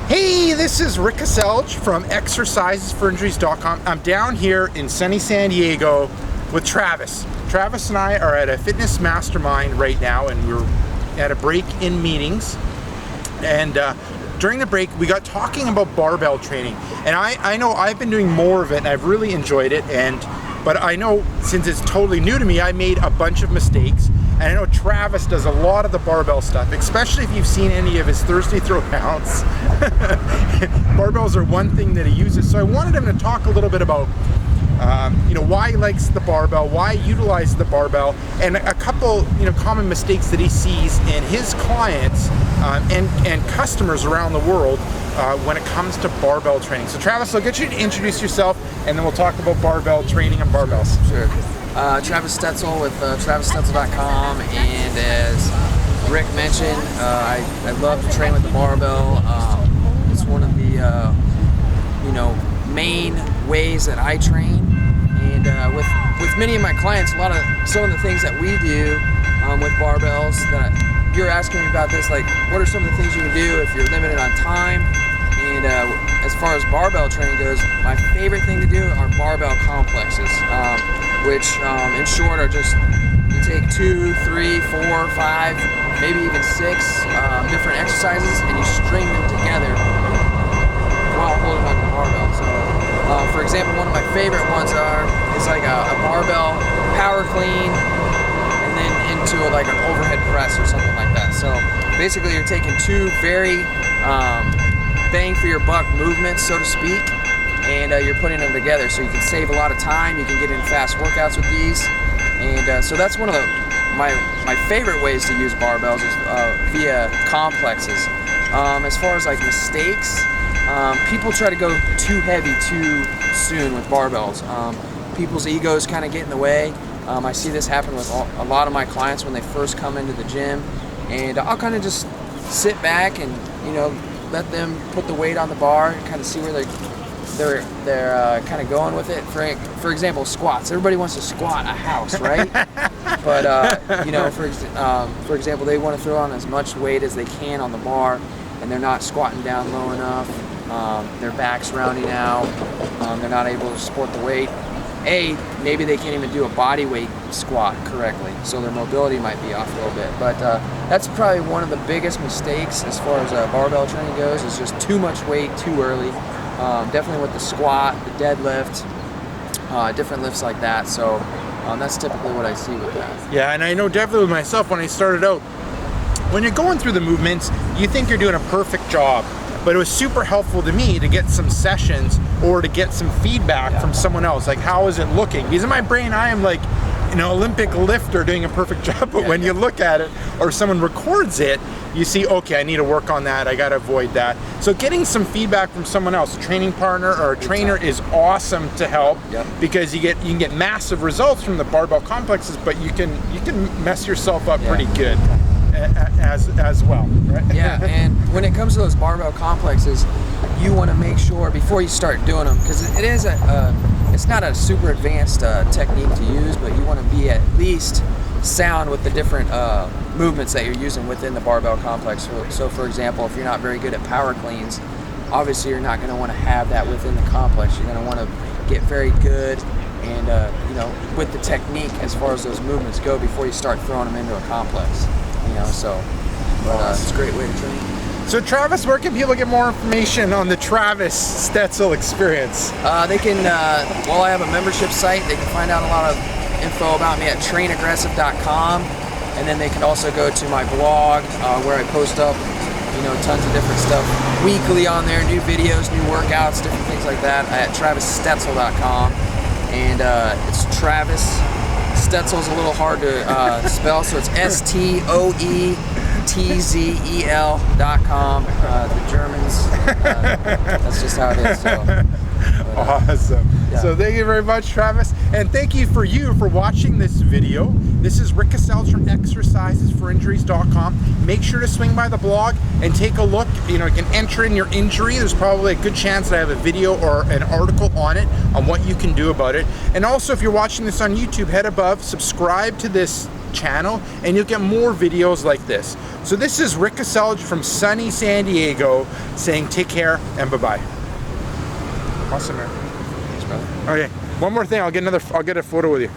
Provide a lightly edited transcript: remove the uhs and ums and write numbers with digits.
Hey, this is Rick Kaselj from exercisesforinjuries.com. I'm down here in sunny San Diego with Travis. Travis and I are at a fitness mastermind right now, and we're at a break in meetings. And during the break, we got talking about barbell training. And I know I've been doing more of it, and I've really enjoyed it. But I know since it's totally new to me, I made a bunch of mistakes. And I know Travis does a lot of the barbell stuff, especially if you've seen any of his Thursday throwdowns. Barbells are one thing that he uses. So I wanted him to talk a little bit about why he likes the barbell, why he utilizes the barbell, and a couple common mistakes that he sees in his clients and customers around the world when it comes to barbell training. So Travis, I'll get you to introduce yourself, and then we'll talk about barbell training and barbells. Sure. Travis Stoetzel with TravisStoetzel.com, and as Rick mentioned, I love to train with the barbell. It's one of the main ways that I train, and with many of my clients, some of the things that we do with barbells that you're asking me about this, like what are some of the things you can do if you're limited on time. And as far as barbell training goes, my favorite thing to do are barbell complexes, which in short are just, you take 2, 3, 4, 5, maybe even 6 different exercises, and you string them together while holding on the barbell. So for example, one of my favorite ones is like a barbell power clean, and then into like an overhead press or something like that. So basically you're taking 2 very bang for your buck movements, so to speak, and you're putting them together so you can save a lot of time. You can get in fast workouts with these, and so that's one of my favorite ways to use barbells is via complexes. As far as like mistakes, people try to go too heavy too soon with barbells. People's egos kind of get in the way. I see this happen with a lot of my clients when they first come into the gym, and I'll kind of just sit back and let them put the weight on the bar and kind of see where they're kind of going with it. For example, squats. Everybody wants to squat a house, right? But for example, they want to throw on as much weight as they can on the bar, and they're not squatting down low enough. Their back's rounding out. They're not able to support the weight. Maybe they can't even do a body weight squat correctly, so their mobility might be off a little bit. But that's probably one of the biggest mistakes as far as barbell training goes, is just too much weight too early. Definitely with the squat, the deadlift, different lifts like that. So that's typically what I see with that. Yeah, and I know definitely with myself when I started out, when you're going through the movements, you think you're doing a perfect job. But it was super helpful to me to get some sessions or to get some feedback from someone else. Like, how is it looking? Because in my brain, I am like an Olympic lifter doing a perfect job. But when you look at it or someone records it, you see, okay, I need to work on that. I got to avoid that. So getting some feedback from someone else, a training partner or a trainer, is awesome to help because you can get massive results from the barbell complexes, but you can mess yourself up pretty good as well, right? Yeah, and when it comes to those barbell complexes, you want to make sure before you start doing them, because it's not a super advanced technique to use, but you want to be at least sound with the different movements that you're using within the barbell complex. So for example, if you're not very good at power cleans, obviously you're not going to want to have that within the complex. You're going to want to get very good and with the technique as far as those movements go before you start throwing them into a complex. It's a great way to train. So Travis, where can people get more information on the Travis Stoetzel experience? They can, I have a membership site. They can find out a lot of info about me at trainaggressive.com, and then they can also go to my blog where I post up, tons of different stuff weekly on there, new videos, new workouts, different things like that at TravisStoetzel.com, and it's Travis. Stoetzel's a little hard to spell, so it's STOETZEL.com. The Germans, that's just how it is. So, Awesome. Yeah. So thank you very much, Travis. And thank you for watching this video. This is Rick Kaselj from exercisesforinjuries.com. Make sure to swing by the blog and take a look. You know, you can enter in your injury. There's probably a good chance that I have a video or an article on it, on what you can do about it. And also, if you're watching this on YouTube, head above, subscribe to this channel, and you'll get more videos like this. So this is Rick Kaselj from sunny San Diego saying take care and bye-bye. Awesome, man. Thanks, brother. Okay, one more thing. I'll get a photo with you.